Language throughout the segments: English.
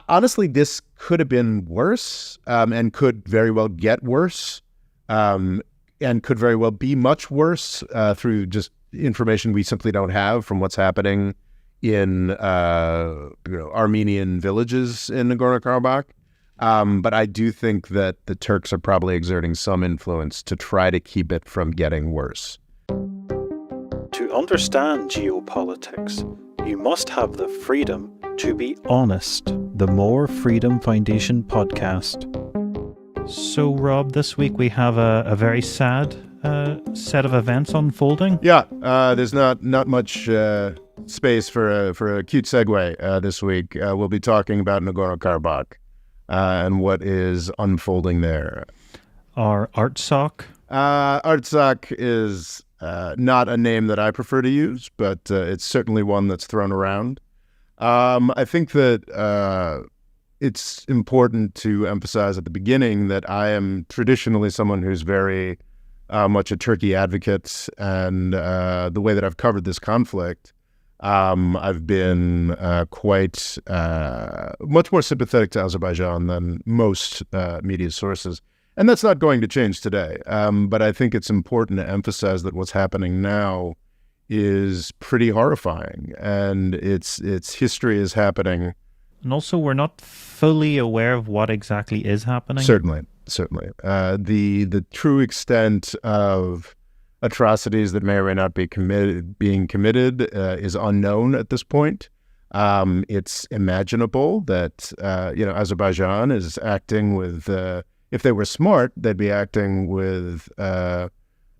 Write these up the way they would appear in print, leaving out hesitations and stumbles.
Honestly, this could have been worse, and could very well get worse, and could very well be much worse through just information we simply don't have from what's happening in Armenian villages in Nagorno-Karabakh. But I do think that the Turks are probably exerting some influence to try to keep it from getting worse. To understand geopolitics, you must have the freedom to be honest. The More Freedom Foundation podcast. So, Rob, this week we have a very sad set of events unfolding. Yeah, there's not much space for a cute segue this week. We'll be talking about Nagorno-Karabakh and what is unfolding there. Our Artsakh. Artsakh is not a name that I prefer to use, but it's certainly one that's thrown around. I think that it's important to emphasize at the beginning that I am traditionally someone who's very much a Turkey advocate, and the way that I've covered this conflict, I've been quite much more sympathetic to Azerbaijan than most media sources. And that's not going to change today. But I think it's important to emphasize that what's happening now is pretty horrifying, and its history is happening. And also, we're not fully aware of what exactly is happening. Certainly. The true extent of atrocities that may or may not be being committed is unknown at this point. It's imaginable that Azerbaijan is acting with, if they were smart, they'd be acting with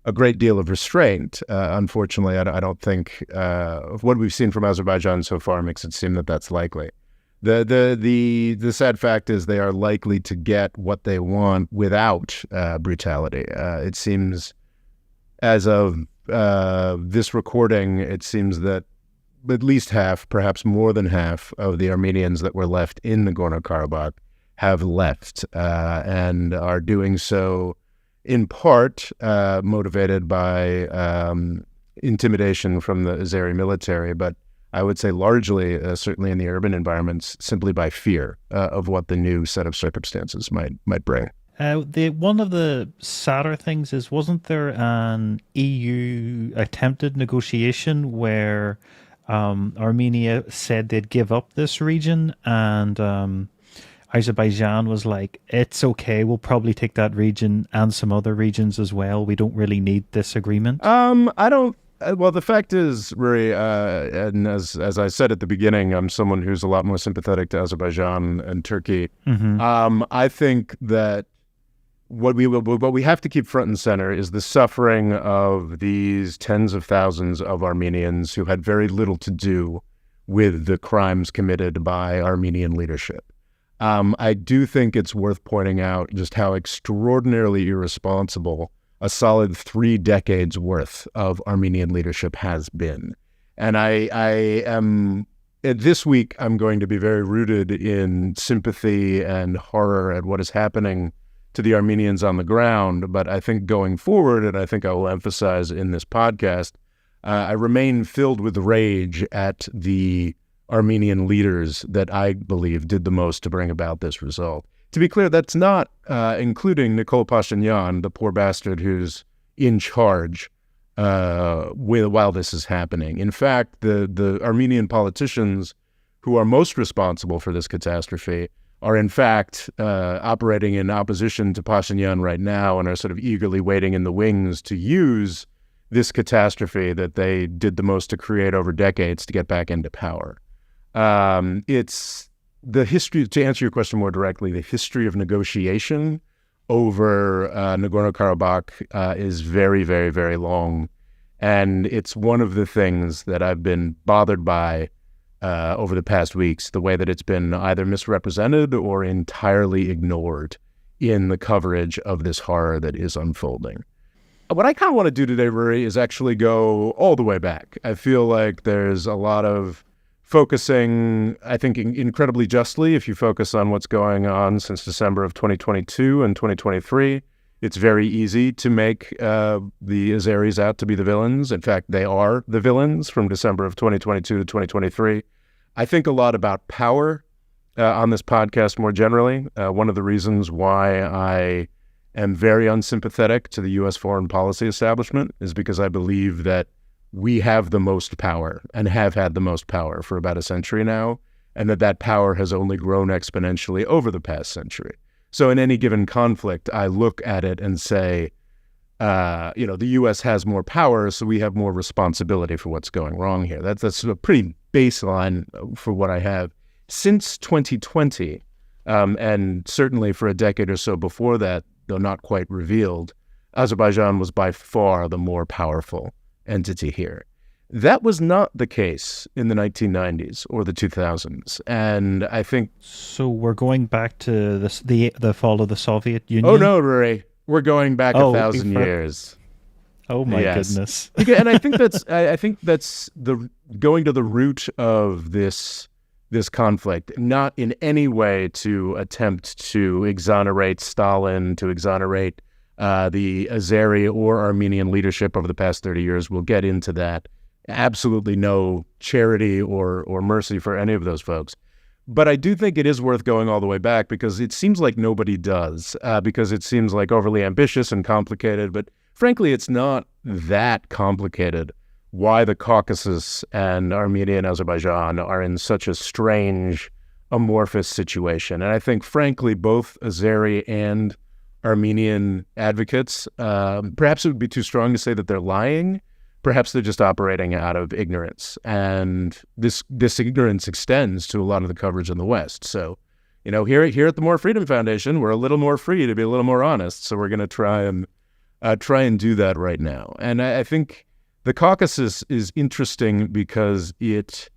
a great deal of restraint. Unfortunately, I don't think what we've seen from Azerbaijan so far makes it seem that that's likely. The sad fact is they are likely to get what they want without brutality. It seems, as of this recording, it seems that at least half, perhaps more than half, of the Armenians that were left in Nagorno-Karabakh have left and are doing so in part motivated by intimidation from the Azeri military, but I would say largely, certainly in the urban environments, simply by fear of what the new set of circumstances might bring. One of the sadder things is, wasn't there an EU attempted negotiation where Armenia said they'd give up this region, and Azerbaijan was like, it's okay, we'll probably take that region and some other regions as well. We don't really need this agreement. Well, the fact is, Rory, and as I said at the beginning, I'm someone who's a lot more sympathetic to Azerbaijan and Turkey. Mm-hmm. I think that what we have to keep front and center is the suffering of these tens of thousands of Armenians who had very little to do with the crimes committed by Armenian leadership. I do think it's worth pointing out just how extraordinarily irresponsible a solid 3 decades worth of Armenian leadership has been. And I am, this week, I'm going to be very rooted in sympathy and horror at what is happening to the Armenians on the ground. But I think going forward, and I think I will emphasize in this podcast, I remain filled with rage at the Armenian leaders that I believe did the most to bring about this result. To be clear, that's not including Nikol Pashinyan, the poor bastard who's in charge while this is happening. In fact, the Armenian politicians who are most responsible for this catastrophe are in fact operating in opposition to Pashinyan right now and are sort of eagerly waiting in the wings to use this catastrophe that they did the most to create over decades to get back into power. It's the history, to answer your question more directly, the history of negotiation over Nagorno-Karabakh is very, very, very long. And it's one of the things that I've been bothered by over the past weeks, the way that it's been either misrepresented or entirely ignored in the coverage of this horror that is unfolding. What I kind of want to do today, Rory, is actually go all the way back. I feel like there's a lot of focusing, I think, incredibly justly, if you focus on what's going on since December of 2022 and 2023. It's very easy to make the Azeris out to be the villains. In fact, they are the villains from December of 2022 to 2023. I think a lot about power on this podcast more generally. One of the reasons why I am very unsympathetic to the U.S. foreign policy establishment is because I believe that we have the most power and have had the most power for about a century now, and that power has only grown exponentially over the past century. So in any given conflict, I look at it and say, the U.S. has more power, so we have more responsibility for what's going wrong here. That's a pretty baseline for what I have. Since 2020, and certainly for a decade or so before that, though not quite revealed, Azerbaijan was by far the more powerful entity here. That was not the case in the 1990s or the 2000s, and I think... So we're going back to the fall of the Soviet Union? Oh no, Rory. We're going back 1,000 years. Oh my goodness! And I think that's the going to the root of this conflict, not in any way to attempt to exonerate Stalin, to exonerate the Azeri or Armenian leadership over the past 30 years. We'll get into that. Absolutely no charity or mercy for any of those folks. But I do think it is worth going all the way back because it seems like nobody does, because it seems like overly ambitious and complicated. But frankly, it's not that complicated why the Caucasus and Armenia and Azerbaijan are in such a strange, amorphous situation. And I think, frankly, both Azeri and Armenian advocates, perhaps it would be too strong to say that they're lying. Perhaps they're just operating out of ignorance, and this ignorance extends to a lot of the coverage in the West. So, here at the More Freedom Foundation, we're a little more free to be a little more honest. So we're going to try and do that right now. And I think the Caucasus is interesting because it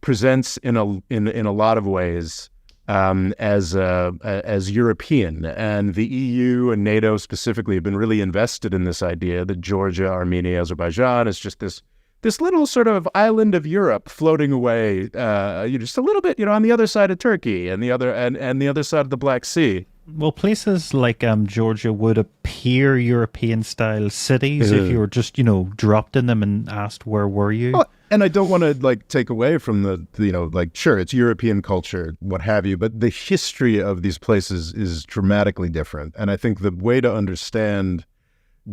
presents in a lot of ways as European, and the EU and NATO specifically have been really invested in this idea that Georgia, Armenia, Azerbaijan is just this little sort of island of Europe floating away, just a little bit, on the other side of Turkey and the other side of the Black Sea. Well, places like Georgia would appear European-style cities if you were just, dropped in them and asked, where were you? Well, and I don't want to take away from sure, it's European culture, what have you, but the history of these places is dramatically different. And I think the way to understand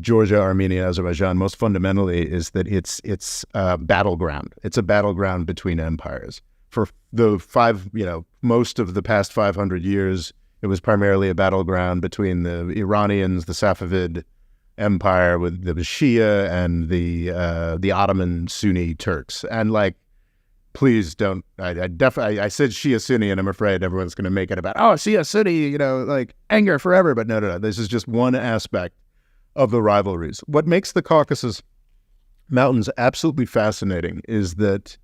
Georgia, Armenia, Azerbaijan most fundamentally is that it's a battleground. It's a battleground between empires. For the most of the past 500 years, it was primarily a battleground between the Iranians, the Safavid Empire with the Shia, and the Ottoman Sunni Turks. And please don't. I said Shia Sunni, and I'm afraid everyone's going to make it about Shia Sunni, anger forever. But no. This is just one aspect of the rivalries. What makes the Caucasus Mountains absolutely fascinating is that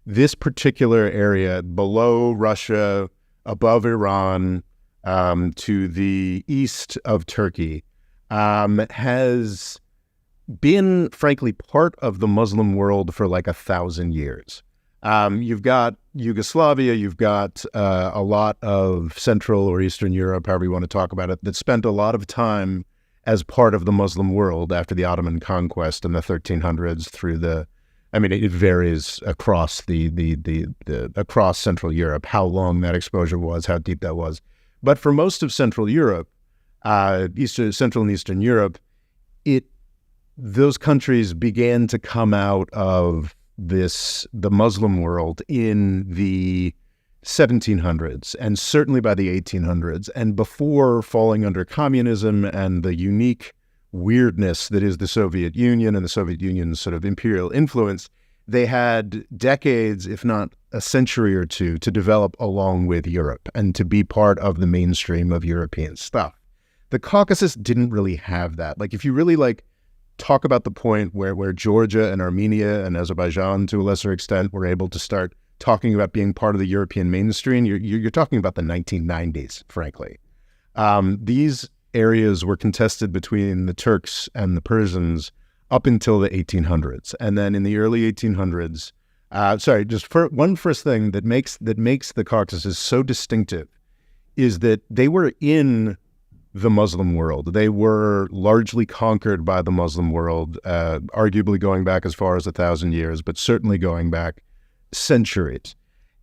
this particular area below Russia, above Iran, to the east of Turkey, has been, frankly, part of the Muslim world for 1,000 years. You've got Yugoslavia, you've got a lot of Central or Eastern Europe, however you want to talk about it, that spent a lot of time as part of the Muslim world after the Ottoman conquest in the 1300s through it varies across across Central Europe, how long that exposure was, how deep that was. But for most of Central Europe, Central and Eastern Europe, those countries began to come out of the Muslim world in the 1700s, and certainly by the 1800s, and before falling under communism and the unique weirdness that is the Soviet Union and the Soviet Union's sort of imperial influence. They had decades, if not a century or two, to develop along with Europe and to be part of the mainstream of European stuff. The Caucasus didn't really have that. If you really talk about the point where Georgia and Armenia and Azerbaijan, to a lesser extent, were able to start talking about being part of the European mainstream, you're talking about the 1990s, frankly. These areas were contested between the Turks and the Persians up until the 1800s. And then in the early 1800s, one first thing that makes the Caucasus so distinctive is that they were in the Muslim world. They were largely conquered by the Muslim world, arguably going back as far as 1,000 years, but certainly going back centuries.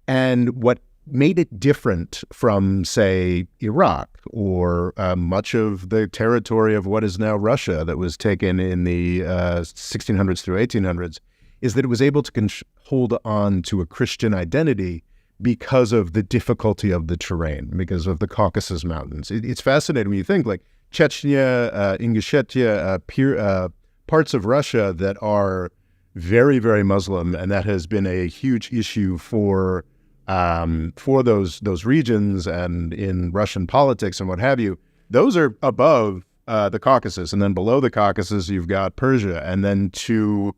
And what made it different from, say, Iraq or much of the territory of what is now Russia that was taken in the 1600s through 1800s, is that it was able to hold on to a Christian identity because of the difficulty of the terrain, because of the Caucasus Mountains. It's fascinating when you think like Chechnya, Ingushetia, parts of Russia that are very, very Muslim, and that has been a huge issue for those regions and in Russian politics and what have you. Those are above the Caucasus, and then below the Caucasus you've got Persia, and then to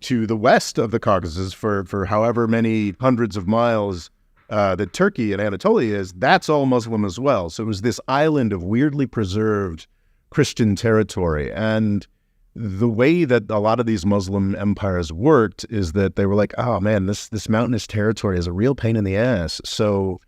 the west of the Caucasus for however many hundreds of miles that Turkey and Anatolia is, that's all Muslim as well. So it was this island of weirdly preserved Christian territory. And the way that a lot of these Muslim empires worked is that they were like, oh man, this mountainous territory is a real pain in the ass. So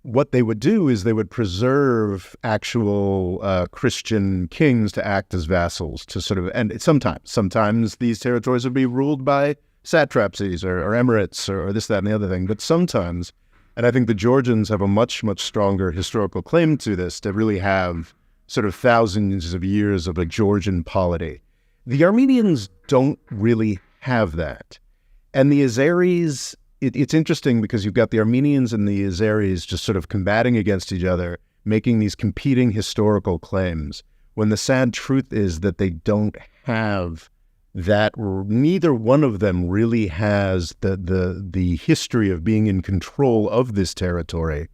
what they would do is they would preserve actual Christian kings to act as vassals to sort of, and sometimes these territories would be ruled by satrapies or emirates or this, that, and the other thing. But sometimes, and I think the Georgians have a much, much stronger historical claim to this, to really have sort of thousands of years of a Georgian polity. The Armenians don't really have that. And the Azeris, it's interesting because you've got the Armenians and the Azeris just sort of combating against each other, making these competing historical claims, when the sad truth is that they don't have that. Neither one of them really has the history of being in control of this territory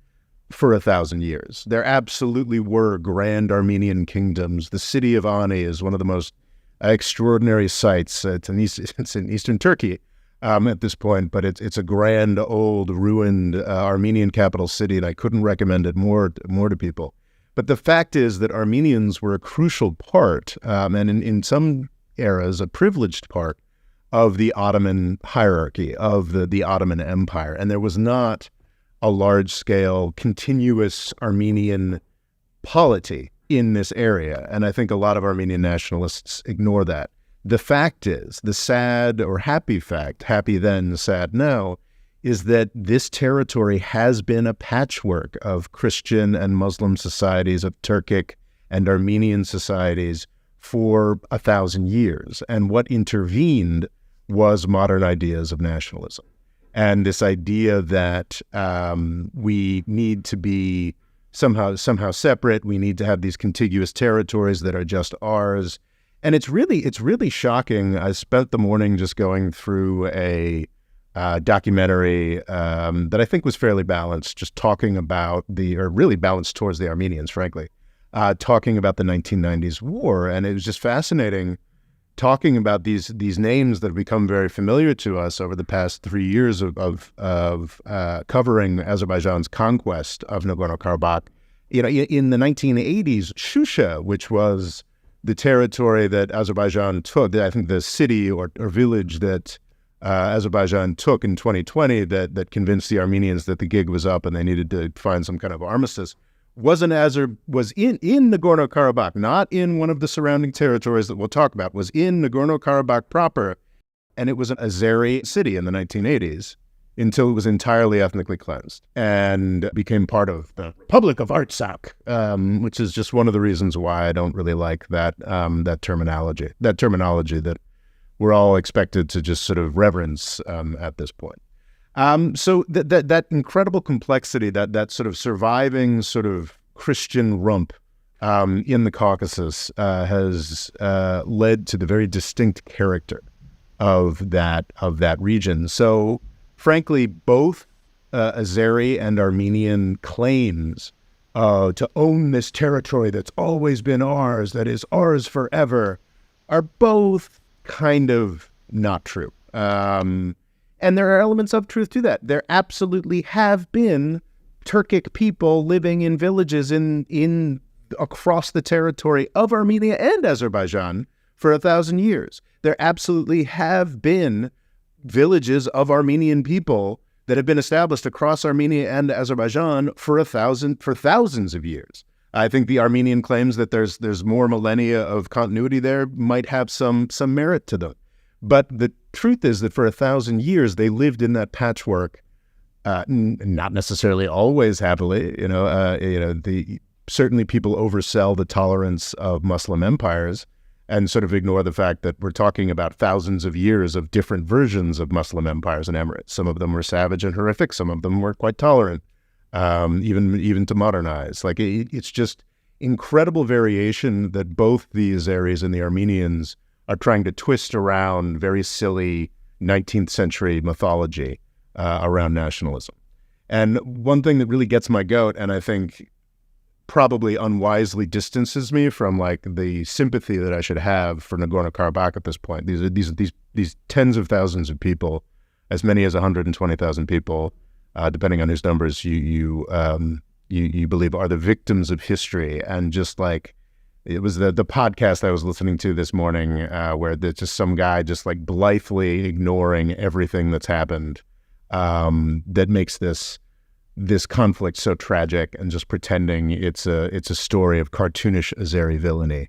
for 1,000 years. There absolutely were grand Armenian kingdoms. The city of Ani is one of the most extraordinary sites. It's in eastern Turkey at this point, but it's a grand, old, ruined Armenian capital city, and I couldn't recommend it more to people. But the fact is that Armenians were a crucial part, and in some eras, a privileged part of the Ottoman hierarchy, of the Ottoman Empire. And there was not a large-scale, continuous Armenian polity in this area. And I think a lot of Armenian nationalists ignore that. The fact is, the sad or happy fact, happy then, sad now, is that this territory has been a patchwork of Christian and Muslim societies, of Turkic and Armenian societies for 1,000 years. And what intervened was modern ideas of nationalism. And this idea that we need to be somehow separate, we need to have these contiguous territories that are just ours. And it's really shocking. I spent the morning just going through a documentary that I think was fairly balanced, just talking about or really balanced towards the Armenians, frankly, talking about the 1990s war. And it was just fascinating talking about these names that have become very familiar to us over the past 3 years of covering Azerbaijan's conquest of Nagorno-Karabakh. You know, in the 1980s, Shusha, which was the territory that Azerbaijan took, I think the city or village that Azerbaijan took in 2020 that convinced the Armenians that the gig was up and they needed to find some kind of armistice, was in Nagorno-Karabakh, not in one of the surrounding territories that we'll talk about, was in Nagorno-Karabakh proper, and it was an Azeri city in the 1980s until it was entirely ethnically cleansed and became part of the Republic of Artsakh, which is just one of the reasons why I don't really like that terminology that we're all expected to just sort of reverence at this point. So that incredible complexity, that sort of surviving sort of Christian rump in the Caucasus has led to the very distinct character of that region. So frankly, both Azeri and Armenian claims to own this territory that's always been ours, that is ours forever, are both kind of not true. And there are elements of truth to that. There absolutely have been Turkic people living in villages in across the territory of Armenia and Azerbaijan for 1,000 years. There absolutely have been villages of Armenian people that have been established across Armenia and Azerbaijan for thousands of years. I think the Armenian claims that there's more millennia of continuity there might have some merit to them. But the truth is that for 1,000 years, they lived in that patchwork not necessarily always happily. Certainly people oversell the tolerance of Muslim empires and sort of ignore the fact that we're talking about thousands of years of different versions of Muslim empires and emirates. Some of them were savage and horrific. Some of them were quite tolerant, even to modernize. Like it's just incredible variation that both the Azeris and the Armenians are trying to twist around very silly 19th century mythology around nationalism. And one thing that really gets my goat, and I think probably unwisely distances me from like the sympathy that I should have for Nagorno-Karabakh at this point. These tens of thousands of people, as many as 120,000 people, depending on whose numbers you believe, are the victims of history. And just like it was the podcast I was listening to this morning, where there's just some guy just like blithely ignoring everything that's happened, that makes this conflict so tragic, and just pretending it's a story of cartoonish Azeri villainy,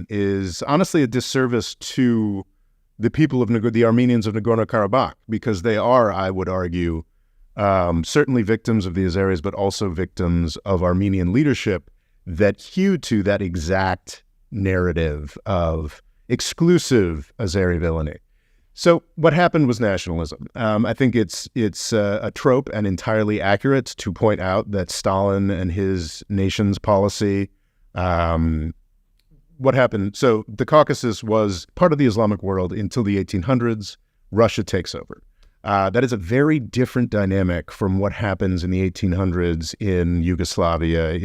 is honestly a disservice to the people of the Armenians of Nagorno-Karabakh, because they are, I would argue, certainly victims of the Azeris, but also victims of Armenian leadership that hew to that exact narrative of exclusive Azeri villainy. So what happened was nationalism. I think it's a trope and entirely accurate to point out that Stalin and his nation's policy, what happened? So the Caucasus was part of the Islamic world until the 1800s. Russia takes over. That is a very different dynamic from what happens in the 1800s in Yugoslavia,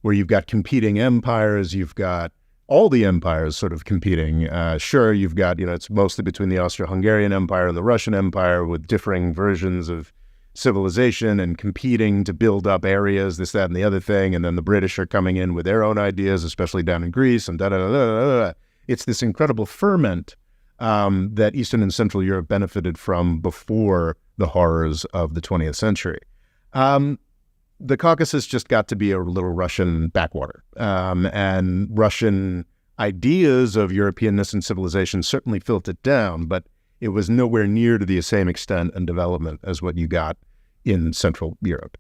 where you've got competing empires, you've got all the empires sort of competing. Sure, you've got, it's mostly between the Austro-Hungarian Empire and the Russian Empire, with differing versions of civilization and competing to build up areas, this, that, and the other thing. And then the British are coming in with their own ideas, especially down in Greece, and da-da-da-da-da-da. It's this incredible ferment that Eastern and Central Europe benefited from before the horrors of the 20th century. The Caucasus just got to be a little Russian backwater, and Russian ideas of Europeanness and civilization certainly filtered down, but it was nowhere near to the same extent and development as what you got in Central Europe.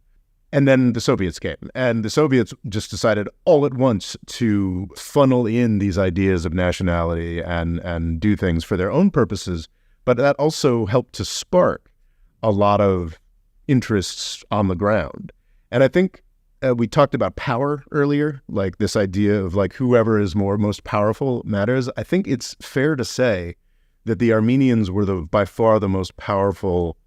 And then the Soviets came, and the Soviets just decided all at once to funnel in these ideas of nationality and do things for their own purposes, but that also helped to spark a lot of interests on the ground. And I think we talked about power earlier, like this idea of like whoever is most powerful matters. I think it's fair to say that the Armenians were by far the most powerful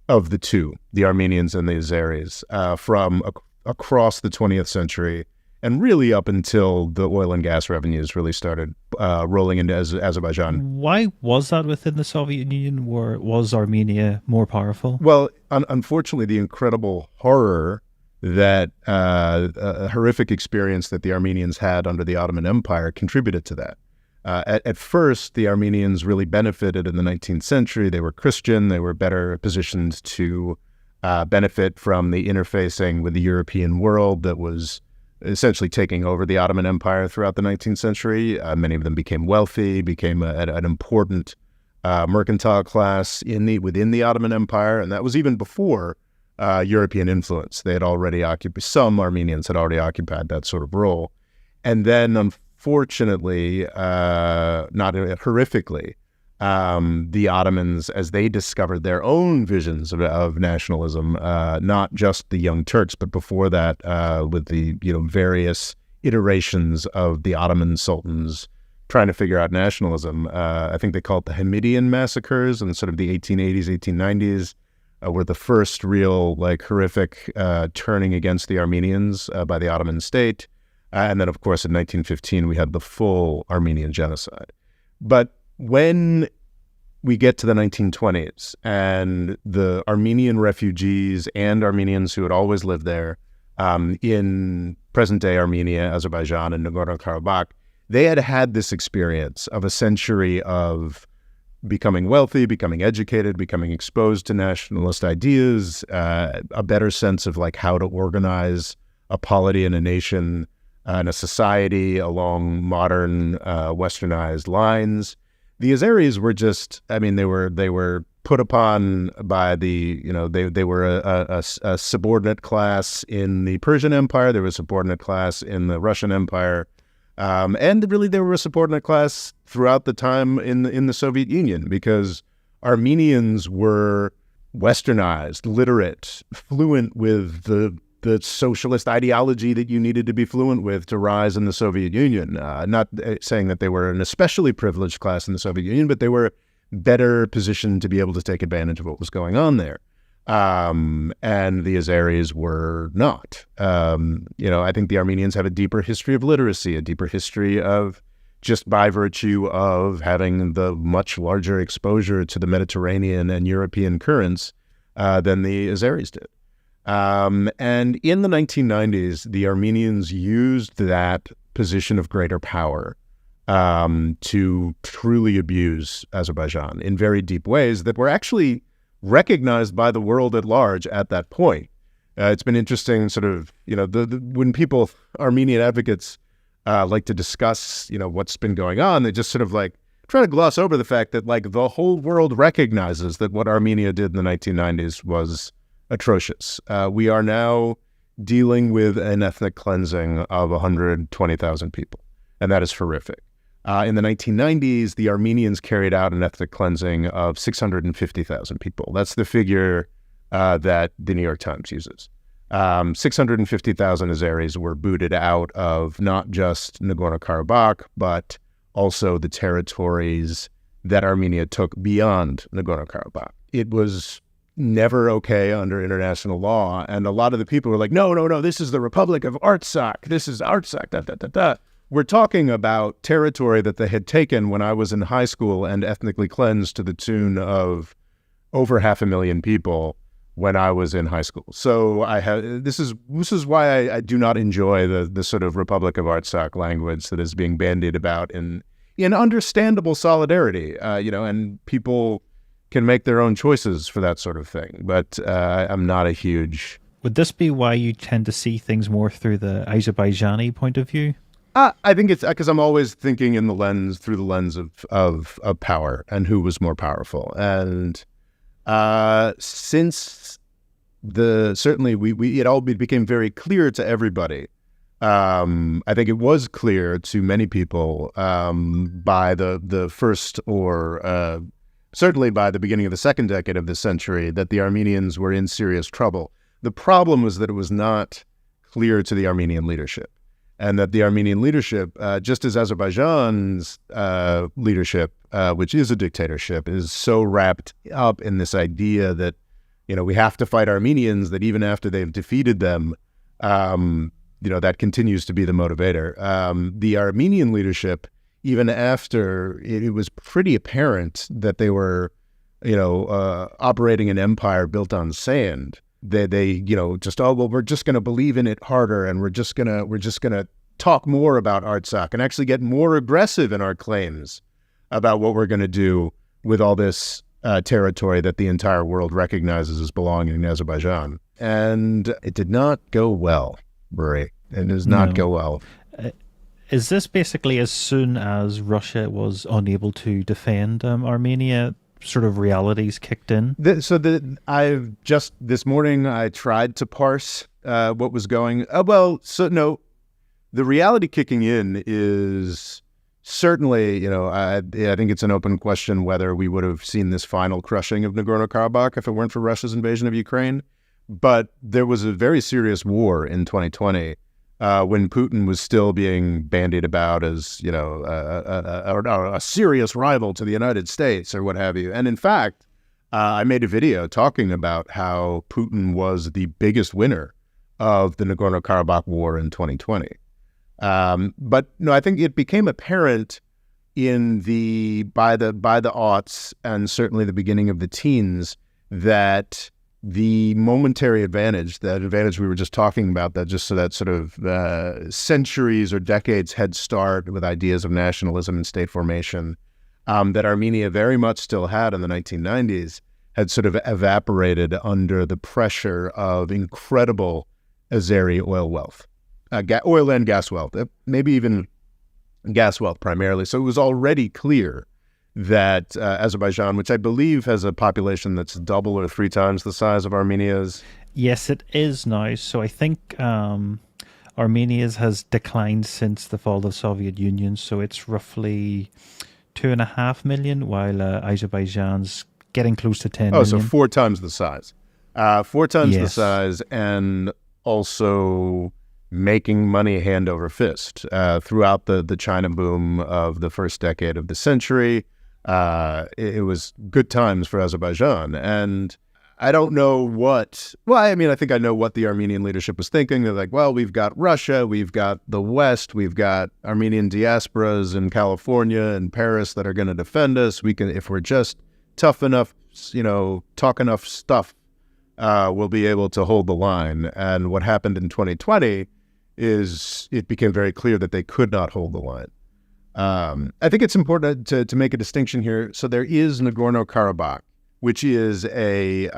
of the two, the Armenians and the Azeris, from across the 20th century, and really up until the oil and gas revenues really started rolling into Azerbaijan. Why was that within the Soviet Union? Was Armenia more powerful? Well, unfortunately, the incredible horror that a horrific experience that the Armenians had under the Ottoman Empire contributed to that. At first, the Armenians really benefited in the 19th century. They were Christian. They were better positioned to benefit from the interfacing with the European world that was essentially taking over the Ottoman Empire throughout the 19th century. Many of them became wealthy, became an important mercantile class within the Ottoman Empire, and that was even before European influence. They had already occupied, some Armenians had already occupied that sort of role. And then, unfortunately, not horrifically, the Ottomans, as they discovered their own visions of nationalism, not just the Young Turks, but before that, with the various iterations of the Ottoman sultans trying to figure out nationalism. I think they call it the Hamidian massacres in sort of the 1880s, 1890s. Were the first real, horrific turning against the Armenians by the Ottoman state. And then, of course, in 1915, we had the full Armenian genocide. But when we get to the 1920s and the Armenian refugees and Armenians who had always lived there in present-day Armenia, Azerbaijan, and Nagorno-Karabakh, they had had this experience of a century of becoming wealthy, becoming educated, becoming exposed to nationalist ideas, a better sense of how to organize a polity and a nation and a society along modern westernized lines. The Azeris were just, they were put upon by they were a subordinate class in the Persian Empire. There was a subordinate class in the Russian Empire. And really, they were a subordinate class throughout the time in the Soviet Union, because Armenians were westernized, literate, fluent with the socialist ideology that you needed to be fluent with to rise in the Soviet Union. Not saying that they were an especially privileged class in the Soviet Union, but they were better positioned to be able to take advantage of what was going on there. And the Azeris were not. I think the Armenians have a deeper history of literacy, a deeper history of, just by virtue of having the much larger exposure to the Mediterranean and European currents than the Azeris did. And in the 1990s, the Armenians used that position of greater power to truly abuse Azerbaijan in very deep ways that were actually recognized by the world at large at that point. It's been interesting, sort of, when Armenian advocates like to discuss, what's been going on, they just sort of like try to gloss over the fact that like the whole world recognizes that what Armenia did in the 1990s was atrocious. We are now dealing with an ethnic cleansing of 120,000 people, and that is horrific. In the 1990s, the Armenians carried out an ethnic cleansing of 650,000 people. That's the figure that the New York Times uses. 650,000 Azeris were booted out of not just Nagorno-Karabakh, but also the territories that Armenia took beyond Nagorno-Karabakh. It was never okay under international law, and a lot of the people were like, no, this is the Republic of Artsakh. This is Artsakh, We're talking about territory that they had taken when I was in high school and ethnically cleansed to the tune of over 500,000 people when I was in high school. So this is why I do not enjoy the sort of Republic of Artsakh language that is being bandied about in understandable solidarity, and people can make their own choices for that sort of thing. But I'm not a huge... Would this be why you tend to see things more through the Azerbaijani point of view? I think it's because I'm always thinking through the lens of power and who was more powerful. And since it became very clear to everybody. I think it was clear to many people by the first or certainly by the beginning of the second decade of this century that the Armenians were in serious trouble. The problem was that it was not clear to the Armenian leadership, and that the Armenian leadership, just as Azerbaijan's leadership, which is a dictatorship, is so wrapped up in this idea that, we have to fight Armenians, that even after they've defeated them, that continues to be the motivator. The Armenian leadership, even after it was pretty apparent that they were, operating an empire built on sand, they we're just going to believe in it harder, and we're just going to talk more about Artsakh and actually get more aggressive in our claims about what we're going to do with all this territory that the entire world recognizes as belonging to Azerbaijan. And it did not go well, Murray. It does not go well. Is this basically as soon as Russia was unable to defend Armenia, sort of realities kicked in? This morning I tried to parse what was going. The reality kicking in is certainly, I think it's an open question whether we would have seen this final crushing of Nagorno-Karabakh if it weren't for Russia's invasion of Ukraine. But there was a very serious war in 2020 when Putin was still being bandied about as, a serious rival to the United States or what have you. And in fact, I made a video talking about how Putin was the biggest winner of the Nagorno-Karabakh war in 2020. But no, I think it became apparent by the aughts and certainly the beginning of the teens that the momentary advantage, that advantage we were just talking about, that sort of centuries or decades head start with ideas of nationalism and state formation, that Armenia very much still had in the 1990s, had sort of evaporated under the pressure of incredible Azeri oil wealth. Oil and gas wealth, maybe even gas wealth primarily. So it was already clear that Azerbaijan, which I believe has a population that's double or 3 times the size of Armenia's. Yes, it is now. So I think Armenia's has declined since the fall of the Soviet Union. So it's roughly 2.5 million, while Azerbaijan's getting close to 10 million. Oh, so 4 times the size. 4 times the Yes. size, and also making money hand over fist throughout the China boom of the first decade of the century. It was good times for Azerbaijan. And I don't know I think I know what the Armenian leadership was thinking. They're like, well, we've got Russia, we've got the West, we've got Armenian diasporas in California and Paris that are going to defend us. We can, if we're just tough enough, talk enough stuff, we'll be able to hold the line. And what happened in 2020 is it became very clear that they could not hold the line. I think it's important to make a distinction here. So there is Nagorno-Karabakh, which is I've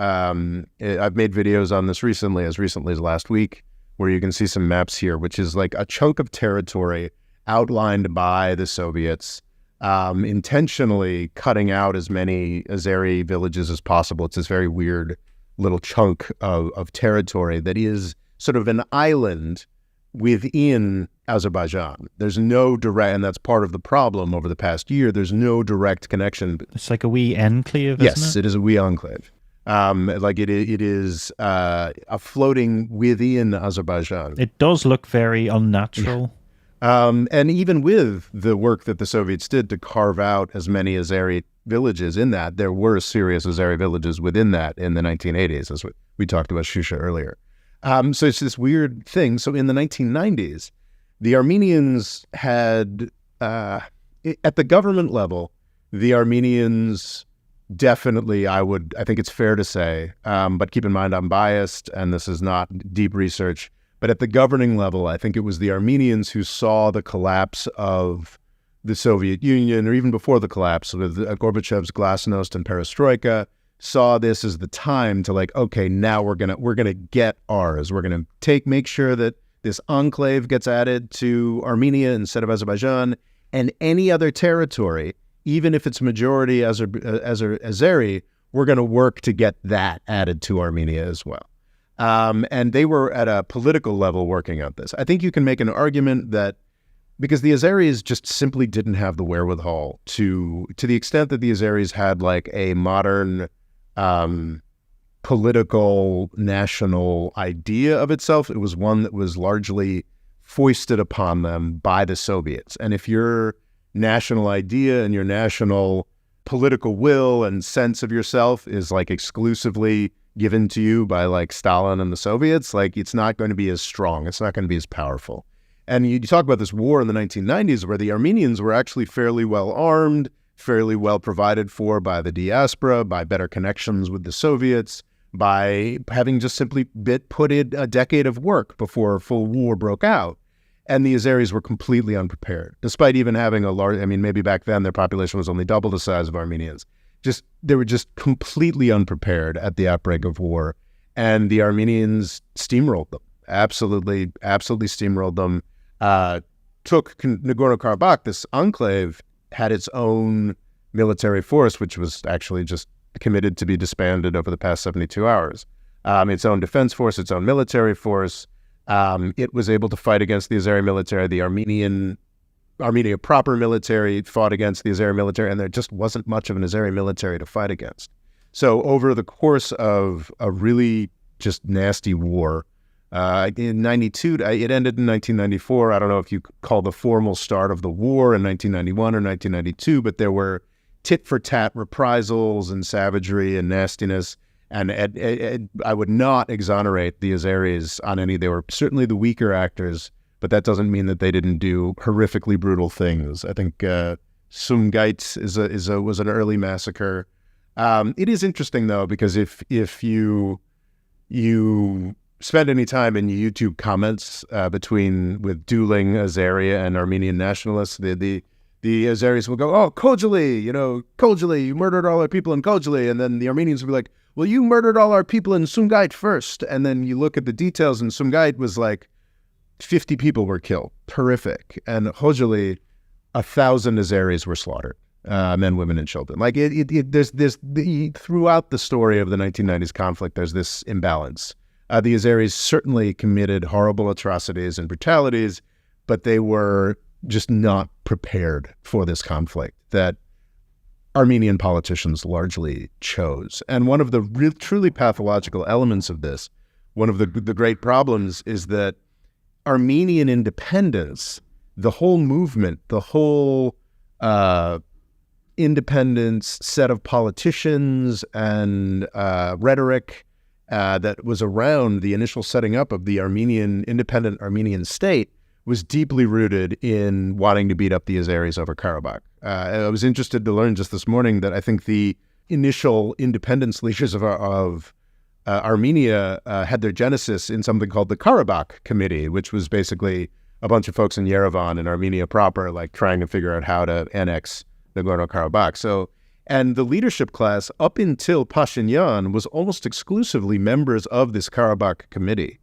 made videos on this recently as last week, where you can see some maps here, which is like a chunk of territory outlined by the Soviets, intentionally cutting out as many Azeri villages as possible. It's this very weird little chunk of territory that is sort of an island within Azerbaijan. There's no direct, and that's part of the problem over the past year, there's no direct connection. It's like a wee enclave, Yes, isn't it? it is a wee enclave. It is a floating within Azerbaijan. It does look very unnatural. And even with the work that the Soviets did to carve out as many Azeri villages in that, there were serious Azeri villages within that in the 1980s, as we talked about Shusha earlier. So it's this weird thing. So in the 1990s, the Armenians had, at the government level, the Armenians definitely, I think it's fair to say, but keep in mind I'm biased and this is not deep research, but at the governing level, I think it was the Armenians who saw the collapse of the Soviet Union, or even before the collapse, with Gorbachev's glasnost and perestroika, saw this as the time to okay, now we're gonna get ours. We're gonna make sure that this enclave gets added to Armenia instead of Azerbaijan, and any other territory, even if it's majority Azeri, we're gonna work to get that added to Armenia as well. And they were at a political level working on this. I think you can make an argument that because the Azeris just simply didn't have the wherewithal to the extent that the Azeris had a modern political national idea of itself, it was one that was largely foisted upon them by the Soviets. And if your national idea and your national political will and sense of yourself is exclusively given to you by Stalin and the Soviets, it's not going to be as strong. It's not going to be as powerful. And you talk about this war in the 1990s where the Armenians were actually fairly well armed, fairly well provided for by the diaspora, by better connections with the Soviets, by having just simply put in a decade of work before a full war broke out. And the Azeris were completely unprepared, despite even having a large, maybe back then their population was only double the size of Armenians. They were just completely unprepared at the outbreak of war. And the Armenians steamrolled them, absolutely steamrolled them. Took Nagorno-Karabakh, this enclave, had its own military force, which was actually just committed to be disbanded over the past 72 hours. Its own defense force, its own military force. It was able to fight against the Azeri military. The Armenia proper military fought against the Azeri military, and there just wasn't much of an Azeri military to fight against. So over the course of a really just nasty war, in 92, it ended in 1994. I don't know if you call the formal start of the war in 1991 or 1992, but there were tit-for-tat reprisals and savagery and nastiness. And I would not exonerate the Azeris on any. They were certainly the weaker actors, but that doesn't mean that they didn't do horrifically brutal things. I think Sumgait was an early massacre. It is interesting though, because if you spend any time in YouTube comments with dueling Azeri and Armenian nationalists, the Azeris will go, "Oh, Khojaly, you murdered all our people in Khojaly," and then the Armenians will be like, "Well, you murdered all our people in Sumgait first." And then you look at the details, and Sumgait was 50 people were killed, horrific, and Khojaly, 1,000 Azeris were slaughtered. men, women, and children. Like throughout the story of the 1990s conflict, there's this imbalance. The Azeris certainly committed horrible atrocities and brutalities, but they were just not prepared for this conflict that Armenian politicians largely chose. And one of the truly pathological elements of this, one of the great problems, is that Armenian independence, the whole movement, the whole independence set of politicians and rhetoric that was around the initial setting up of the independent Armenian state was deeply rooted in wanting to beat up the Azeris over Karabakh. I was interested to learn just this morning that I think the initial independence leaders of Armenia had their genesis in something called the Karabakh Committee, which was basically a bunch of folks in Yerevan in Armenia proper, like trying to figure out how to annex Nagorno-Karabakh. And the leadership class, up until Pashinyan, was almost exclusively members of this Karabakh Committee.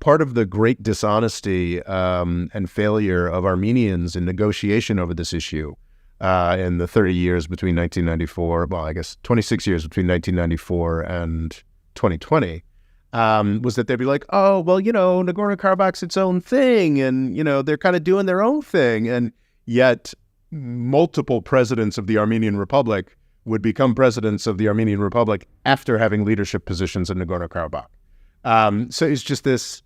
Part of the great dishonesty and failure of Armenians in negotiation over this issue in the 30 years between 1994, well, I guess 26 years between 1994 and 2020, was that they'd be like, oh, well, Nagorno-Karabakh's its own thing, and, they're kind of doing their own thing. And yet multiple presidents of the Armenian Republic would become presidents of the Armenian Republic after having leadership positions in Nagorno-Karabakh. So it's just this.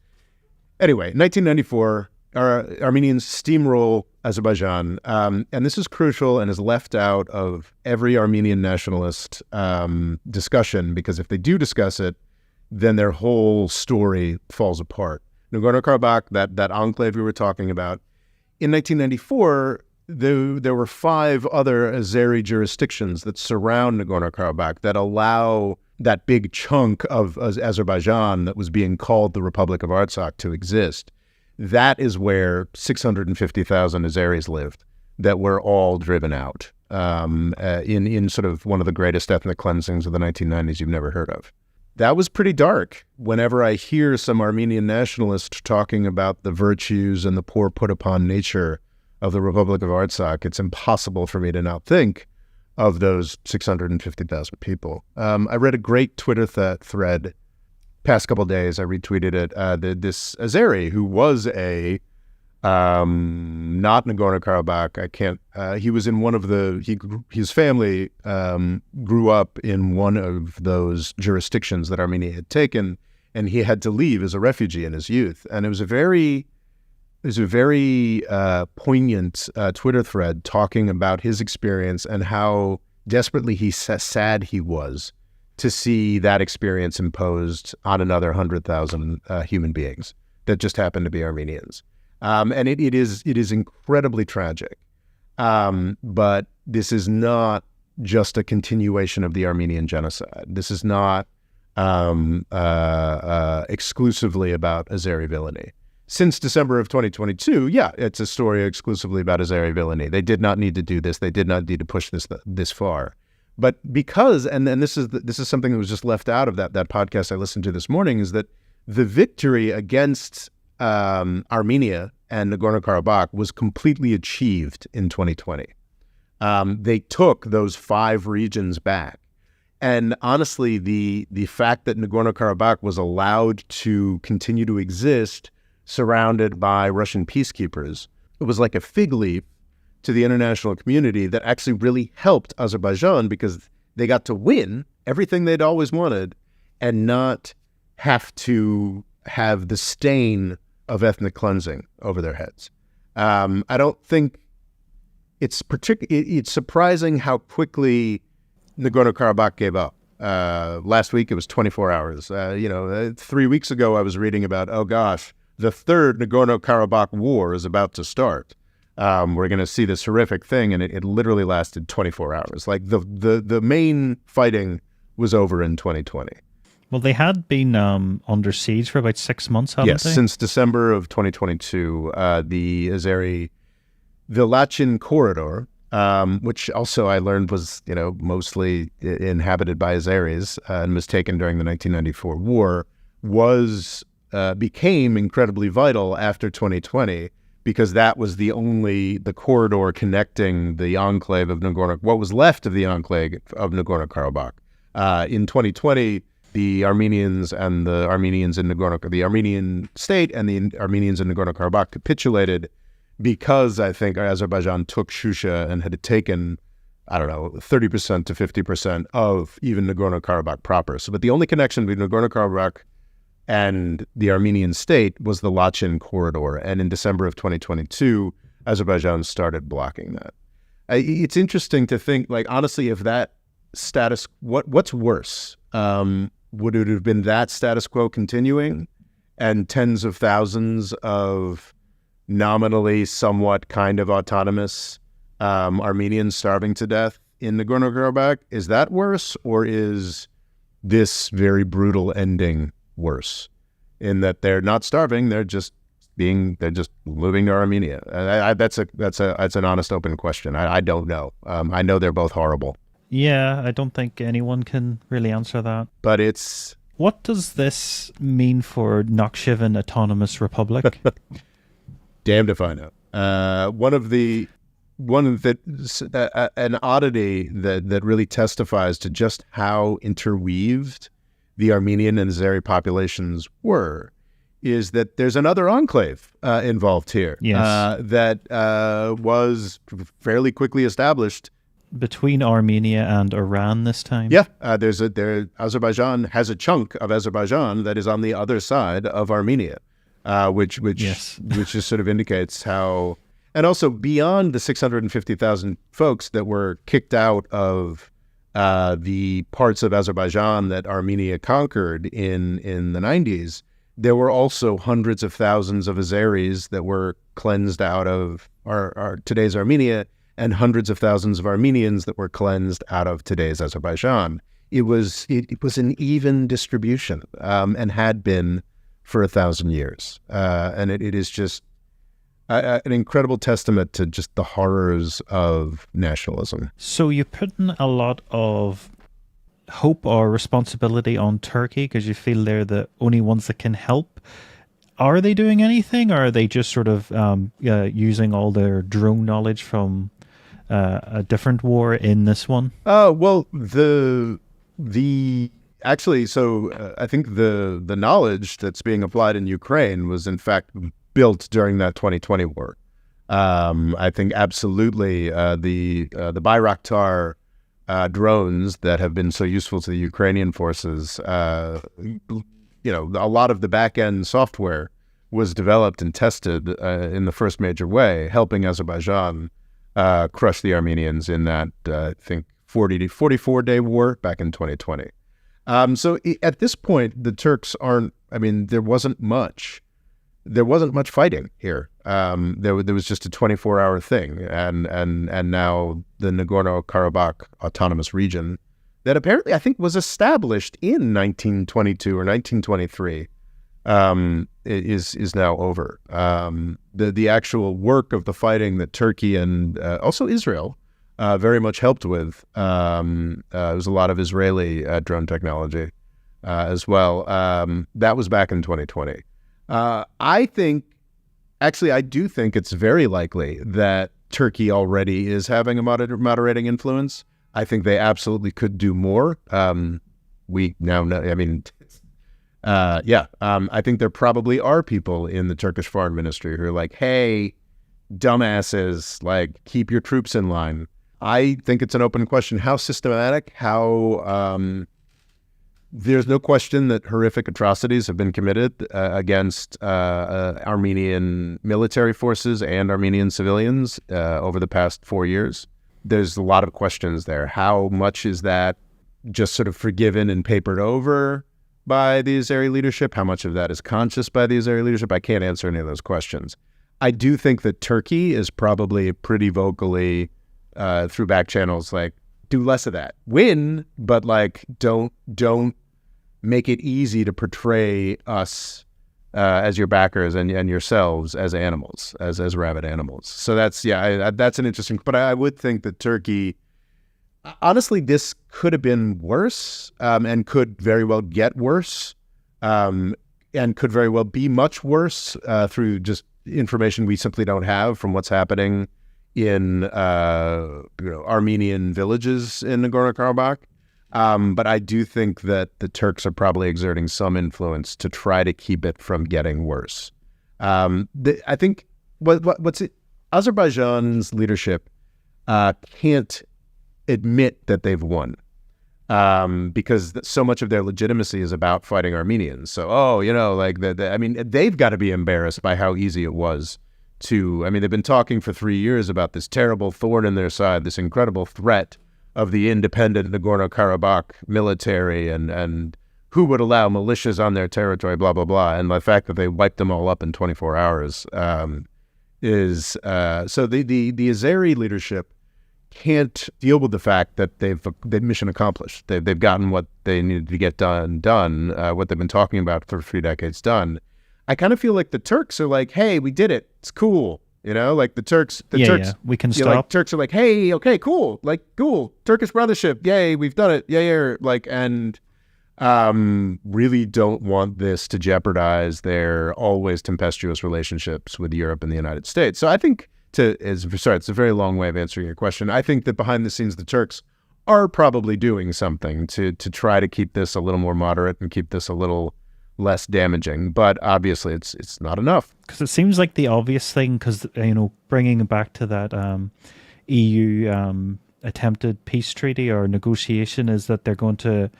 Anyway, 1994, Armenians steamroll Azerbaijan, and this is crucial and is left out of every Armenian nationalist discussion, because if they do discuss it, then their whole story falls apart. Nagorno-Karabakh, that enclave we were talking about, in 1994, there were 5 other Azeri jurisdictions that surround Nagorno-Karabakh that allow that big chunk of Azerbaijan that was being called the Republic of Artsakh to exist. That is where 650,000 Azeris lived that were all driven out in sort of one of the greatest ethnic cleansings of the 1990s you've never heard of. That was pretty dark. Whenever I hear some Armenian nationalist talking about the virtues and the poor put upon nature of the Republic of Artsakh, it's impossible for me to not think of those 650,000 people. I read a great Twitter thread past couple of days. I retweeted it. This Azeri who was not Nagorno-Karabakh. He was in one of his family grew up in one of those jurisdictions that Armenia had taken, and he had to leave as a refugee in his youth. And it was a very poignant Twitter thread talking about his experience and how desperately sad he was to see that experience imposed on another 100,000 human beings that just happened to be Armenians. And it is incredibly tragic. But this is not just a continuation of the Armenian genocide. This is not exclusively about Azeri villainy. Since December of 2022, it's a story exclusively about Azeri villainy. They did not need to do this. They did not need to push this far. But because, and this is something that was just left out of that podcast I listened to this morning, is that the victory against Armenia and Nagorno-Karabakh was completely achieved in 2020. They took those 5 regions back. And honestly, the fact that Nagorno-Karabakh was allowed to continue to exist surrounded by Russian peacekeepers, it was like a fig leaf to the international community that actually really helped Azerbaijan, because they got to win everything they'd always wanted and not have to have the stain of ethnic cleansing over their heads. I don't think it's surprising how quickly Nagorno-Karabakh gave up. Last week it was 24 hours. 3 weeks ago I was reading about, oh gosh, the 3rd Nagorno-Karabakh war is about to start. We're going to see this horrific thing, and it literally lasted 24 hours. Like the main fighting was over in 2020. Well, they had been under siege for about 6 months, haven't they? Yes, since December of 2022, the Lachin corridor, which also I learned was mostly inhabited by Azeris and was taken during the 1994 war, became incredibly vital after 2020, because that was the corridor connecting the enclave of what was left of the enclave of Nagorno-Karabakh. In 2020, the Armenians in the Armenian state and the Armenians in Nagorno-Karabakh capitulated because I think Azerbaijan took Shusha and had taken, 30% to 50% of even Nagorno-Karabakh proper. So, but the only connection between Nagorno-Karabakh and the Armenian state was the Lachin corridor. And in December of 2022, Azerbaijan started blocking that. It's interesting to think, like, honestly, if that status, what's worse? Would it have been that status quo continuing and tens of thousands of nominally somewhat kind of autonomous Armenians starving to death in Nagorno-Karabakh? Is that worse, or is this very brutal ending worse in that they're not starving, they're just moving to Armenia? That's an honest, open question. I don't know. I know they're both horrible. Yeah, I don't think anyone can really answer that. But it's... What does this mean for Nakhchivan Autonomous Republic? Damned if I know. An oddity that really testifies to just how interweaved the Armenian and Azeri populations were is that there's another enclave involved here. Yes. That was fairly quickly established between Armenia and Iran this time. Yeah, Azerbaijan has a chunk of Azerbaijan that is on the other side of Armenia, which just sort of indicates how, and also beyond the 650,000 folks that were kicked out of the parts of Azerbaijan that Armenia conquered in the 90s, there were also hundreds of thousands of Azeris that were cleansed out of our today's Armenia, and hundreds of thousands of Armenians that were cleansed out of today's Azerbaijan. It was an even distribution, and had been for 1,000 years. And it is just an incredible testament to just the horrors of nationalism. So you put in a lot of hope or responsibility on Turkey because you feel they're the only ones that can help. Are they doing anything, or are they just sort of using all their drone knowledge from a different war in this one? Well, actually, I think the knowledge that's being applied in Ukraine was in fact built during that 2020 war. I think absolutely the Bayraktar drones that have been so useful to the Ukrainian forces, a lot of the back-end software was developed and tested in the first major way, helping Azerbaijan crush the Armenians in that, I think, 44-day war back in 2020. So at this point, the Turks there wasn't much fighting here. There was just a 24-hour thing, and now the Nagorno-Karabakh autonomous region that apparently I think was established in 1922 or 1923 is now over. The actual work of the fighting that Turkey and also Israel very much helped with. There was a lot of Israeli drone technology as well. That was back in 2020. I do think it's very likely that Turkey already is having a moderating influence. I think they absolutely could do more. We now know, I think there probably are people in the Turkish foreign ministry who are like, hey, dumbasses, like, keep your troops in line. I think it's an open question. How systematic, there's no question that horrific atrocities have been committed against Armenian military forces and Armenian civilians over the past 4 years. There's a lot of questions there. How much is that just sort of forgiven and papered over by the Azeri leadership? How much of that is conscious by the Azeri leadership? I can't answer any of those questions. I do think that Turkey is probably pretty vocally through back channels, like, do less of that. Win, but like don't make it easy to portray us as your backers and yourselves as animals, as rabid animals. So that's an interesting. But I would think that Turkey, honestly, this could have been worse and could very well get worse. and could very well be much worse through just information we simply don't have from what's happening in Armenian villages in Nagorno-Karabakh. But I do think that the Turks are probably exerting some influence to try to keep it from getting worse. I think Azerbaijan's leadership can't admit that they've won because so much of their legitimacy is about fighting Armenians. So, they've got to be embarrassed by how easy it was they've been talking for 3 years about this terrible thorn in their side, this incredible threat of the independent Nagorno-Karabakh military and who would allow militias on their territory, blah, blah, blah. And the fact that they wiped them all up in 24 hours so the Azeri leadership can't deal with the fact that they've mission accomplished. They've gotten what they needed to get done, what they've been talking about for 3 decades done. I kind of feel like the Turks are like, hey, we did it. It's cool. Like the Turks, we can stop. Like Turks are like, hey, okay, cool. Like, cool. Turkish brothership. Yay, we've done it. Yeah. Really don't want this to jeopardize their always tempestuous relationships with Europe and the United States. So I think it's a very long way of answering your question. I think that behind the scenes, the Turks are probably doing something to try to keep this a little more moderate and keep this a little less damaging, but obviously it's not enough. Because it seems like the obvious thing, because bringing it back to that EU attempted peace treaty or negotiation, is that they're going to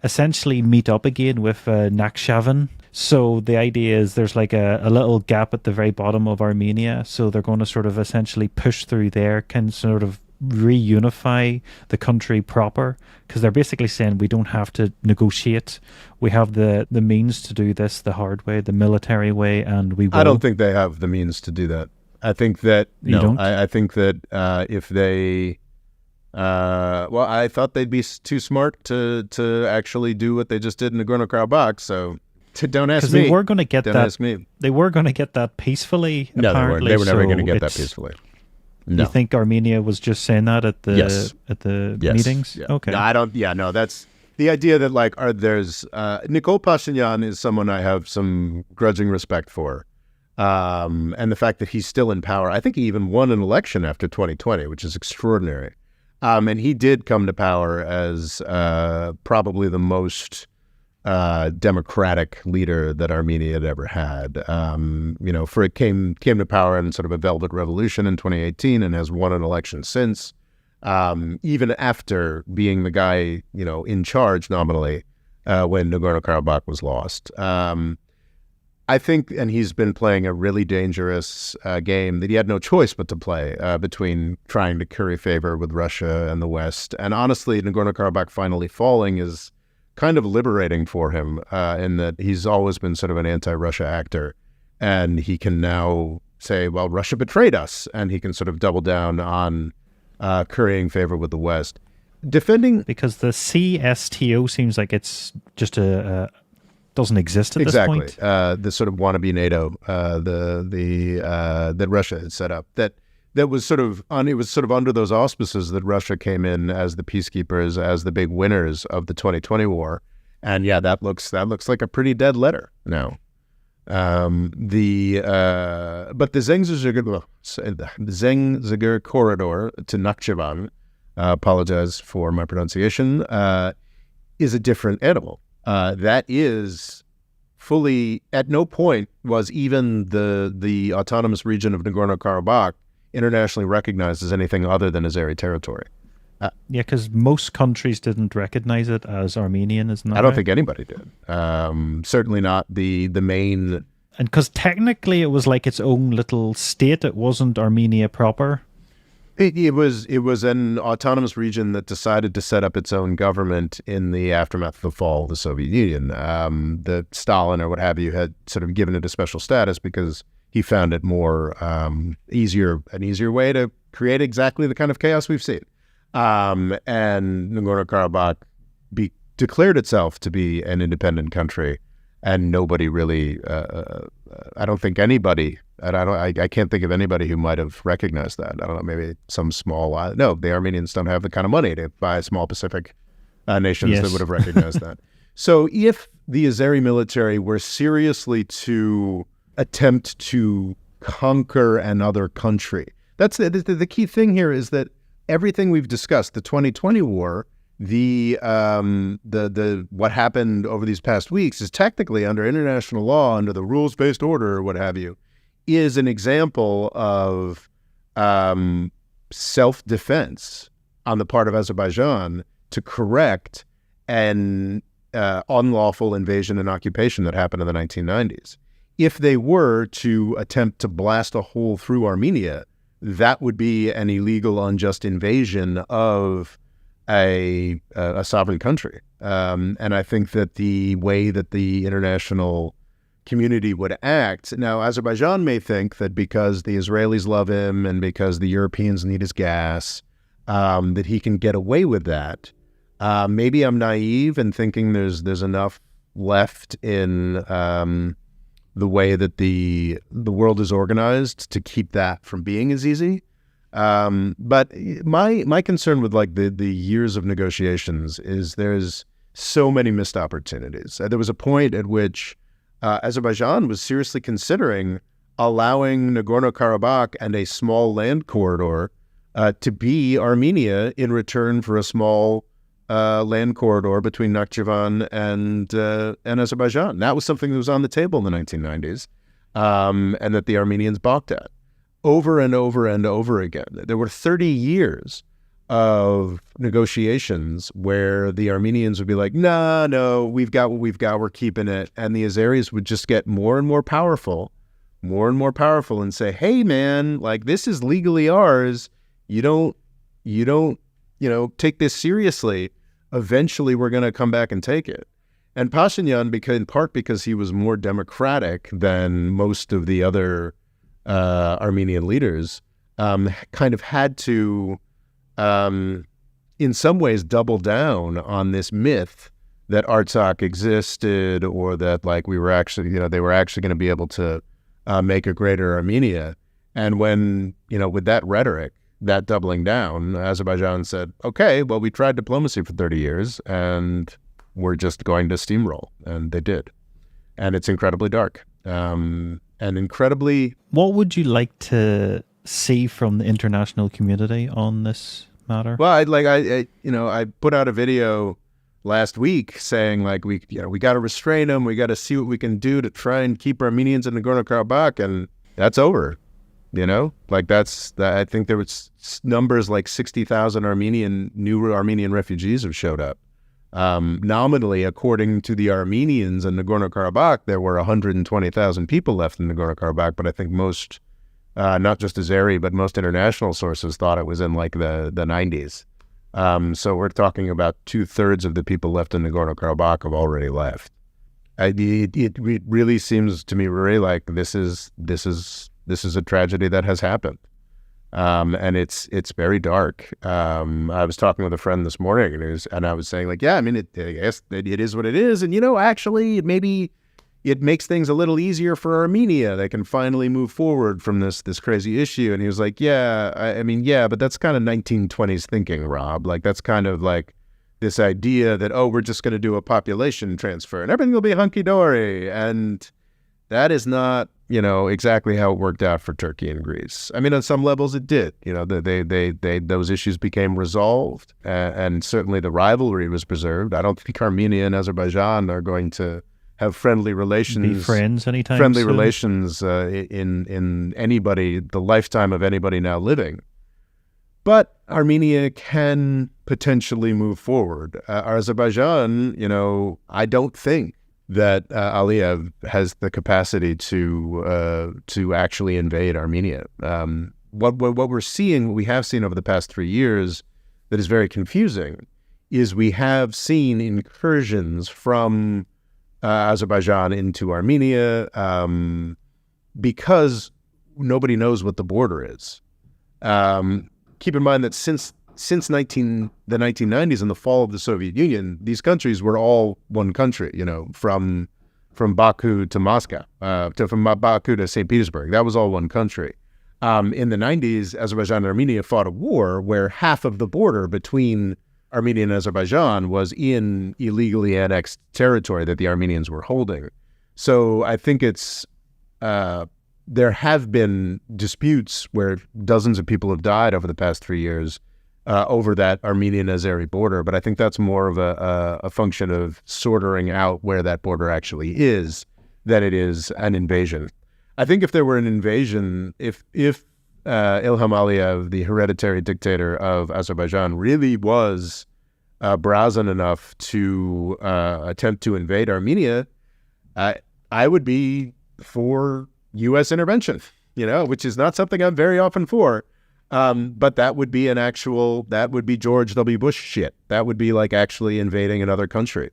essentially meet up again with Nakhchivan. So the idea is there's like a little gap at the very bottom of Armenia, so they're going to sort of essentially push through there, can sort of reunify the country proper, because they're basically saying we don't have to negotiate, we have the means to do this the hard way, the military way, and we will. I don't think they have the means to do that. I think that I think that if they I thought they'd be too smart to actually do what they just did in Nagorno-Karabakh, so don't ask me. They were going to get don't that. Ask me. They were going to get that peacefully. No, apparently, they were never going to get that peacefully. No. You think Armenia was just saying that at the meetings? Yeah. Okay. No, I don't. Yeah, no. That's the idea that there's Nikol Pashinyan is someone I have some grudging respect for, and the fact that he's still in power. I think he even won an election after 2020, which is extraordinary. And he did come to power as probably the most democratic leader that Armenia had ever had. For it came to power in sort of a velvet revolution in 2018 and has won an election since, even after being the guy, in charge nominally when Nagorno-Karabakh was lost. I think, and he's been playing a really dangerous game that he had no choice but to play between trying to curry favor with Russia and the West. And honestly, Nagorno-Karabakh finally falling is kind of liberating for him in that he's always been sort of an anti-Russia actor. And he can now say, well, Russia betrayed us. And he can sort of double down on currying favor with the West. Because the CSTO seems like it's just doesn't exist at this point. Exactly. The sort of wannabe NATO that Russia had set up. That was sort of it was sort of under those auspices that Russia came in as the peacekeepers, as the big winners of the 2020 war, and yeah, that looks like a pretty dead letter now. But the Zengzigir corridor to Nakhchivan, apologize for my pronunciation, is a different animal. That is fully, at no point was even the autonomous region of Nagorno-Karabakh internationally recognized as anything other than Azeri territory. Because most countries didn't recognize it as Armenian, isn't that I don't think anybody did. Certainly not the main. And because technically it was like its own little state, it wasn't Armenia proper. It was an autonomous region that decided to set up its own government in the aftermath of the fall of the Soviet Union. The Stalin or what have you had sort of given it a special status because he found it more an easier way to create exactly the kind of chaos we've seen. And Nagorno-Karabakh declared itself to be an independent country, and nobody really. I don't think anybody. I can't think of anybody who might have recognized that. I don't know. Maybe some small. No, the Armenians don't have the kind of money to buy small Pacific nations that would have recognized that. So if the Azeri military were seriously to attempt to conquer another country, that's the key thing here is that everything we've discussed, the 2020 war, the what happened over these past weeks is technically under international law, under the rules-based order or what have you, is an example of self-defense on the part of Azerbaijan to correct an unlawful invasion and occupation that happened in the 1990s. If they were to attempt to blast a hole through Armenia, that would be an illegal, unjust invasion of a sovereign country. And I think that the way that the international community would act, now Azerbaijan may think that because the Israelis love him and because the Europeans need his gas, that he can get away with that. Maybe I'm naive in thinking there's enough left in the way that the world is organized to keep that from being as easy. But my concern with like the years of negotiations is there's so many missed opportunities. There was a point at which Azerbaijan was seriously considering allowing Nagorno-Karabakh and a small land corridor to be Armenia in return for a small land corridor between Nakhchivan and Azerbaijan. That was something that was on the table in the 1990s, and that the Armenians balked at over and over and over again. There were 30 years of negotiations where the Armenians would be like, no, we've got what we've got, we're keeping it. And the Azeris would just get more and more powerful and say, hey man, like this is legally ours. You don't, take this seriously. Eventually we're going to come back and take it. And Pashinyan, in part because he was more democratic than most of the other Armenian leaders, kind of had to, in some ways, double down on this myth that Artsakh existed, or that like we were actually, they were actually going to be able to make a greater Armenia. And when, with that rhetoric, that doubling down, Azerbaijan said, okay, well, we tried diplomacy for 30 years and we're just going to steamroll. And they did. And it's incredibly dark. And incredibly... What would you like to see from the international community on this matter? Well, I put out a video last week saying like, we got to restrain them. We got to see what we can do to try and keep Armenians in Nagorno-Karabakh. And that's over. I think there was numbers like 60,000 new Armenian refugees have showed up. Nominally, according to the Armenians in Nagorno-Karabakh, there were 120,000 people left in Nagorno-Karabakh, but I think most, not just Azeri, but most international sources thought it was in like the 90s. So we're talking about 2/3 of the people left in Nagorno-Karabakh have already left. It really seems to me really like this is a tragedy that has happened. And it's very dark. I was talking with a friend this morning and I was saying like, yeah, I mean, I guess it is what it is. And, actually maybe it makes things a little easier for Armenia. They can finally move forward from this crazy issue. And he was like, yeah, but that's kind of 1920s thinking, Rob. Like, that's kind of like this idea that, we're just going to do a population transfer and everything will be hunky-dory. And that is not, exactly how it worked out for Turkey and Greece. I mean, on some levels it did. Those issues became resolved, and certainly the rivalry was preserved. I don't think Armenia and Azerbaijan are going to have friendly relations, be friends anytime friendly soon. Relations in anybody, the lifetime of anybody now living. But Armenia can potentially move forward. Azerbaijan, I don't think that Aliyev has the capacity to actually invade Armenia. What we're seeing, what we have seen over the past 3 years that is very confusing, is we have seen incursions from Azerbaijan into Armenia because nobody knows what the border is. Keep in mind that since the 1990s and the fall of the Soviet Union, these countries were all one country, from Baku to Moscow, from Baku to St. Petersburg. That was all one country. In the 90s, Azerbaijan and Armenia fought a war where half of the border between Armenia and Azerbaijan was in illegally annexed territory that the Armenians were holding. So I think there have been disputes where dozens of people have died over the past 3 years over that Armenian-Azeri border, but I think that's more of a function of sorting out where that border actually is than it is an invasion. I think if there were an invasion, if Ilham Aliyev, the hereditary dictator of Azerbaijan, really was brazen enough to attempt to invade Armenia, I would be for U.S. intervention, which is not something I'm very often for. But that would be George W. Bush shit. That would be like actually invading another country.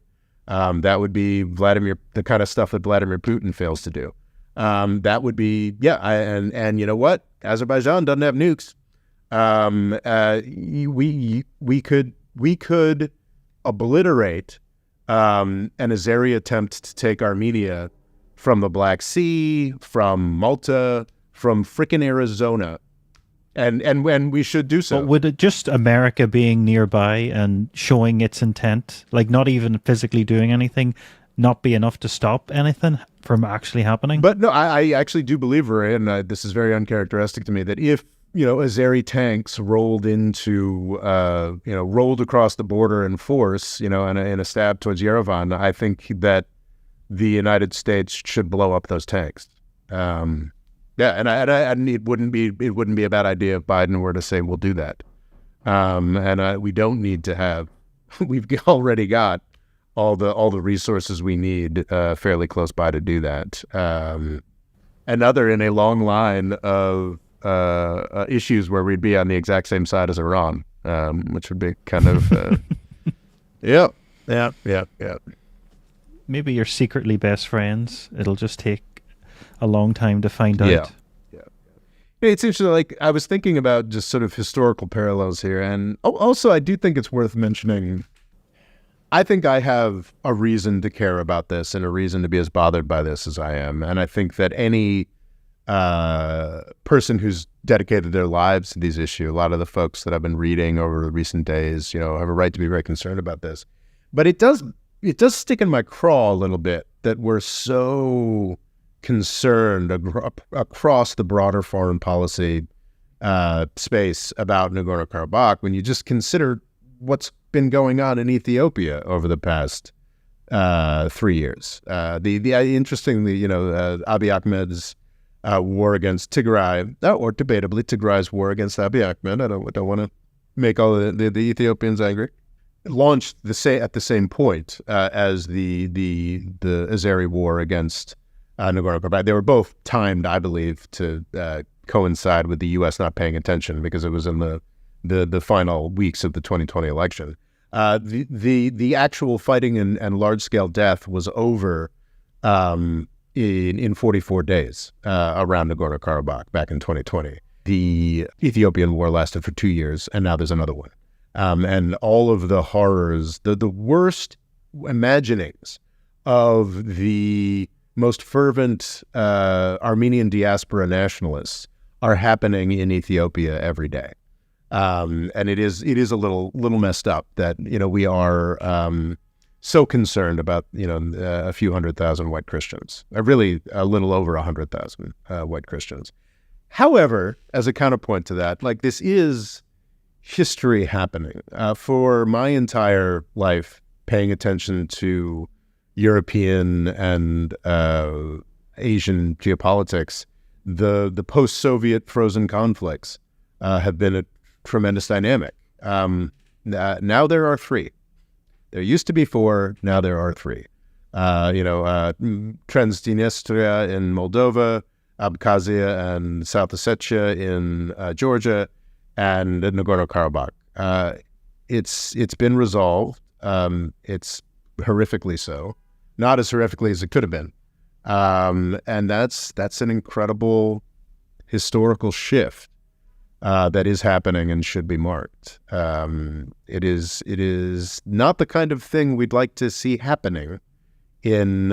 That would be the kind of stuff that Vladimir Putin fails to do. That would be, and you know what? Azerbaijan doesn't have nukes. We could obliterate an Azeri attempt to take Armenia from the Black Sea, from Malta, from frickin' Arizona. And when we should do so. But would it just America being nearby and showing its intent, like not even physically doing anything, not be enough to stop anything from actually happening? But no, I actually do believe, Ray, and this is very uncharacteristic to me, that if Azeri tanks rolled across the border in force, in a stab towards Yerevan, I think that the United States should blow up those tanks. And it wouldn't be a bad idea if Biden were to say we'll do that. We don't need to have. We've already got all the resources we need fairly close by to do that. Another in a long line of issues where we'd be on the exact same side as Iran, which would be kind of yeah. Maybe you're secretly best friends. It'll just take a long time to find out. Yeah. It's interesting, like I was thinking about just sort of historical parallels here, and also I do think it's worth mentioning, I think I have a reason to care about this and a reason to be as bothered by this as I am, and I think that any person who's dedicated their lives to these issues, a lot of the folks that I've been reading over the recent days, have a right to be very concerned about this. But it does stick in my craw a little bit that we're so concerned across the broader foreign policy space about Nagorno-Karabakh when you just consider what's been going on in Ethiopia over the past 3 years. Interestingly, Abiy Ahmed's war against Tigray, or debatably Tigray's war against Abiy Ahmed, I don't want to make all the Ethiopians angry, launched at the same point as the Azeri war against Nagorno-Karabakh. They were both timed, I believe, to coincide with the U.S. not paying attention because it was in the final weeks of the 2020 election. The actual fighting and large-scale death was over in 44 days around Nagorno-Karabakh back in 2020. The Ethiopian war lasted for 2 years, and now there's another one. And all of the horrors, the worst imaginings of the most fervent Armenian diaspora nationalists are happening in Ethiopia every day. And it is a little messed up that, we are so concerned about, a few 100,000 white Christians, really a little over 100,000 white Christians. However, as a counterpoint to that, like this is history happening. For my entire life, paying attention to European and Asian geopolitics, the post-Soviet frozen conflicts have been a tremendous dynamic. Now there are 3. There used to be 4. Now there are 3. Transnistria in Moldova, Abkhazia and South Ossetia in Georgia, and Nagorno-Karabakh. It's been resolved. It's horrifically so. Not as horrifically as it could have been. And that's an incredible historical shift that is happening and should be marked. It is not the kind of thing we'd like to see happening in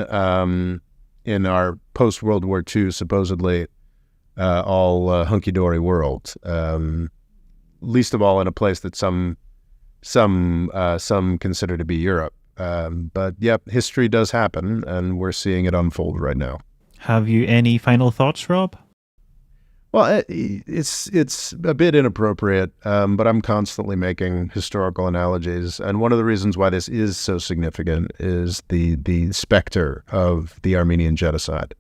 our post-World War II, supposedly all hunky-dory world. Least of all in a place that some some consider to be Europe. But yep, history does happen, and we're seeing it unfold right now. Have you any final thoughts, Rob? Well, it's a bit inappropriate, but I'm constantly making historical analogies, and one of the reasons why this is so significant is the specter of the Armenian genocide.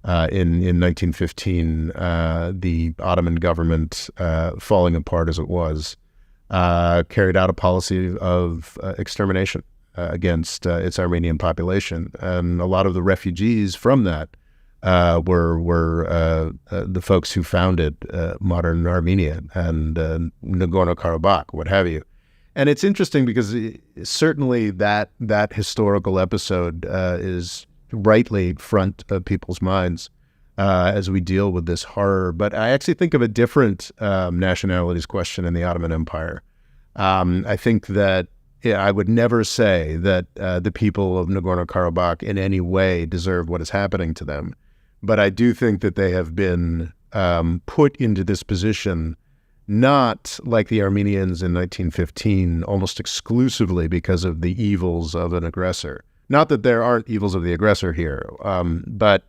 In 1915, the Ottoman government, falling apart as it was, carried out a policy of extermination against its Armenian population, and a lot of the refugees from that were the folks who founded modern Armenia and Nagorno-Karabakh, what have you. And it's interesting because certainly that historical episode is rightly front of people's minds as we deal with this horror. But I actually think of a different nationalities question in the Ottoman Empire. I think that I would never say that the people of Nagorno-Karabakh in any way deserve what is happening to them. But I do think that they have been put into this position, not like the Armenians in 1915, almost exclusively because of the evils of an aggressor. Not that there aren't evils of the aggressor here, but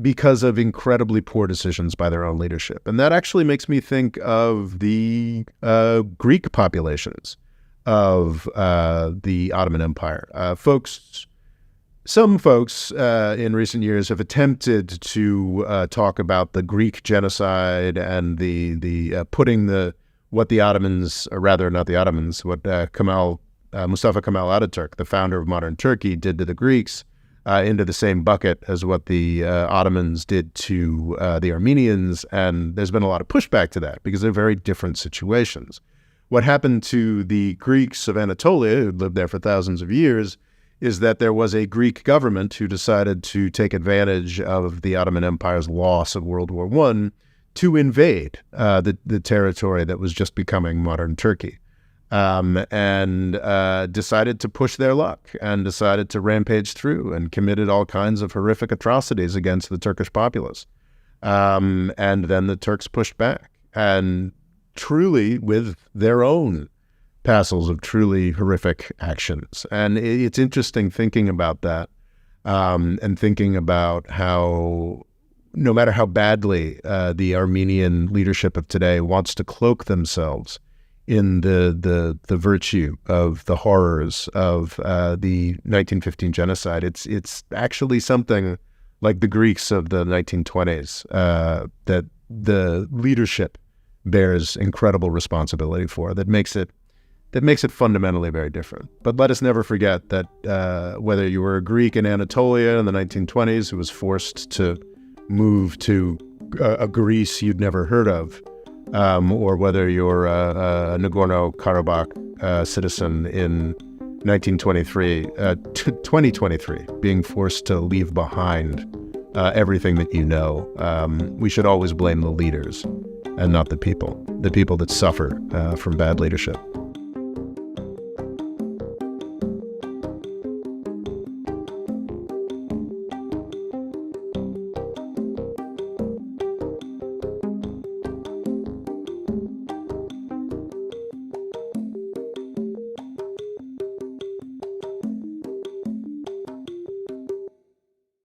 because of incredibly poor decisions by their own leadership. And that actually makes me think of the Greek populations of the Ottoman Empire. Some folks in recent years have attempted to talk about the Greek genocide and the putting what the Ottomans, or rather not the Ottomans, what Mustafa Kemal Ataturk, the founder of modern Turkey, did to the Greeks into the same bucket as what the Ottomans did to the Armenians. And there's been a lot of pushback to that because they're very different situations. What happened to the Greeks of Anatolia, who lived there for thousands of years, is that there was a Greek government who decided to take advantage of the Ottoman Empire's loss of World War I to invade the territory that was just becoming modern Turkey, and decided to push their luck and decided to rampage through and committed all kinds of horrific atrocities against the Turkish populace. And then the Turks pushed back, and truly with their own passels of truly horrific actions. And it's interesting thinking about that, and thinking about how, no matter how badly the Armenian leadership of today wants to cloak themselves in the virtue of the horrors of the 1915 genocide, it's actually something like the Greeks of the 1920s that the leadership bears incredible responsibility for, that makes it fundamentally very different. But let us never forget that whether you were a Greek in Anatolia in the 1920s who was forced to move to a Greece you'd never heard of, or whether you're a Nagorno-Karabakh citizen in 2023, being forced to leave behind everything that you know, we should always blame the leaders and not the people that suffer from bad leadership.